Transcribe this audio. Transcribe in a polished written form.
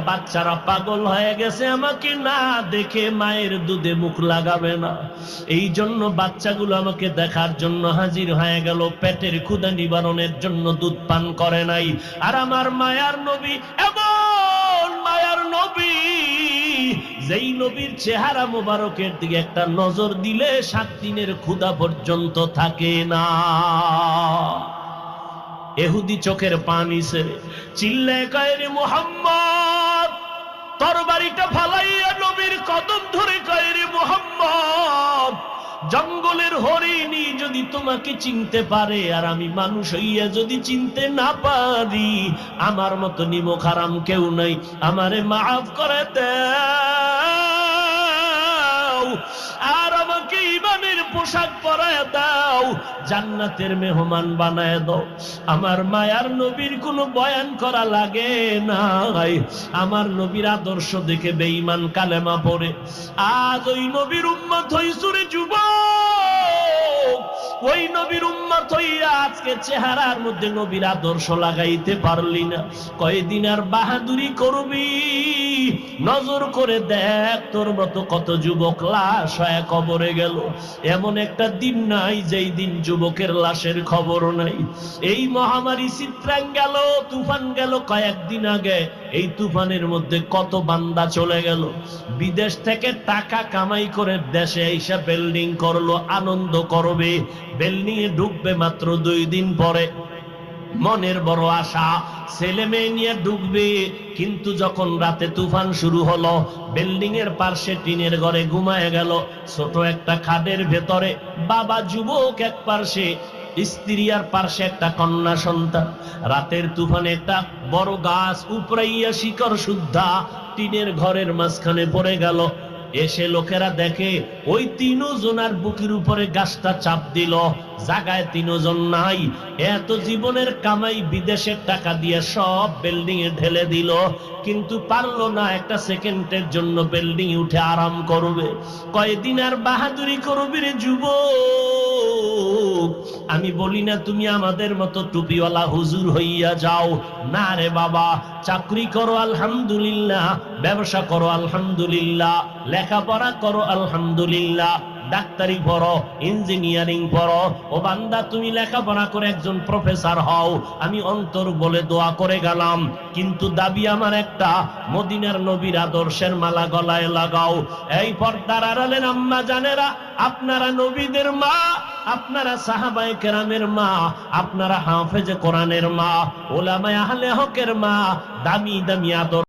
বাচ্চারা পাগল হয়ে গেছে, আমাকে না দেখে মায়ের দুধে মুখ লাগাবে না। এই জন্য বাচ্চাগুলো আমাকে দেখার জন্য হাজির হয়ে গেল, পেটের ক্ষুধা নিবারণের জন্য দুধ পান করে নাই। আর আমার মায়ার নবী এমন মায়ার নবী, যেই নবীর চেহারা মোবারকের দিকে একটা নজর দিলে 7 দিনের ক্ষুধা পর্যন্ত থাকে না। এহুদি চোখের পানি ছেড়ে চিল্লায় কয়, রে মুহাম্মদ, তরবারিটা ফালাইয়া নবীর কদম ধরে কয়, রে মুহাম্মদ, জঙ্গলের হরিণী যদি তোমাকে চিনতে পারে আর আমি মানুষ হইয়া যদি চিনতে না পারি, আমার মতো নিমক হারাম কেউ নাই, আমারে মাফ করে দাও আর আমাকে ঈমানের পোশাক পরায় দাও, জান্নাতের মেহমান বানায় দাও। আমার মায়ার নবীর কোনো বয়ান করা লাগে না, আমার নবীর আদর্শ দেখে বেঈমান কালেমা পড়ে। আজ ওই নবীর উম্মত হইছো রে যুবক, ওই নবীর উম্মত হইয়া আজকে চেহারার মধ্যে নবীর আদর্শ লাগাইতে পারলি না। কয়দিন আর বাহাদুরি করবি? নজর করে দেখ, তোর মতো কত যুবক লাশ হয়ে কবরে গেল। এমন একটা দিন নাই যেই দিন যুবকের লাশের খবর নাই। এই মহামারী চিত্রাং গেল, তুফান গেল কয়েকদিন আগে, এই তুফানের মধ্যে কত বান্দা চলে গেল। বিদেশ থেকে টাকা কামাই করে দেশে এসে বিল্ডিং করলো, আনন্দ করবে, বিল্ডিং এ ঢুকবে মাত্র 2 দিন পরে মনের বড় আশা, ছেলে মেয়ে নিয়ে ঢুকবে। কিন্তু যখন রাতে তুফান শুরু হলো, বিল্ডিং এর পাশে টিনের ঘরে ঘুমায় গেল, ছোট একটা খাটের ভেতরে বাবা যুবক এক পাশে, স্ত্রী আর পাশে একটা কন্যা সন্তান। রাতের তুফানে একটা বড় গাছ উপড়াইয়া শিকড় শুদ্ধা টিনের ঘরের মাঝখানে পড়ে গেল। এসে লোকেরা দেখে ওই 3 জনের বুকের উপরে গাছটা চাপ দিল, জায়গায় 3 জন নাই। এত জীবনের কামাই বিদেশের টাকা দিয়ে সব বিল্ডিং এ ঢেলে দিল, কিন্তু পারলো না একটা সেকেন্ডের জন্য বিল্ডিং এ উঠে আরাম করবে। কয়দিন আর বাহাদুরি করবি রে যুবক? আমি বলি না তুমি আমাদের মতো টুপিওয়ালা হুজুর হইয়া যাও, না রে বাবা, চাকরি করো আলহামদুলিল্লাহ, ব্যবসা করো আলহামদুলিল্লাহ, লেখাপড়া করো আলহামদুলিল্লাহ, ডাক্তারি পড়ো, ইঞ্জিনিয়ারিং পড়ো। ও বান্দা, তুমি লেখাপড়া করে একজন প্রফেসর হও, আমি অন্তর বলে দোয়া করে গেলাম। কিন্তু দাবি আমার একটা, মদিনার নবীর আদর্শের মালা গলায় লাগাও। এই পর্দার আড়ালের আম্মা জানেরা, আপনারা নবীদের মা, আপনারা সাহাবায়ে কেরামের মা, আপনারা হাফেজে কোরআনের মা, উলামায়ে আহলে হকের মা, দামি দামি আদর্শ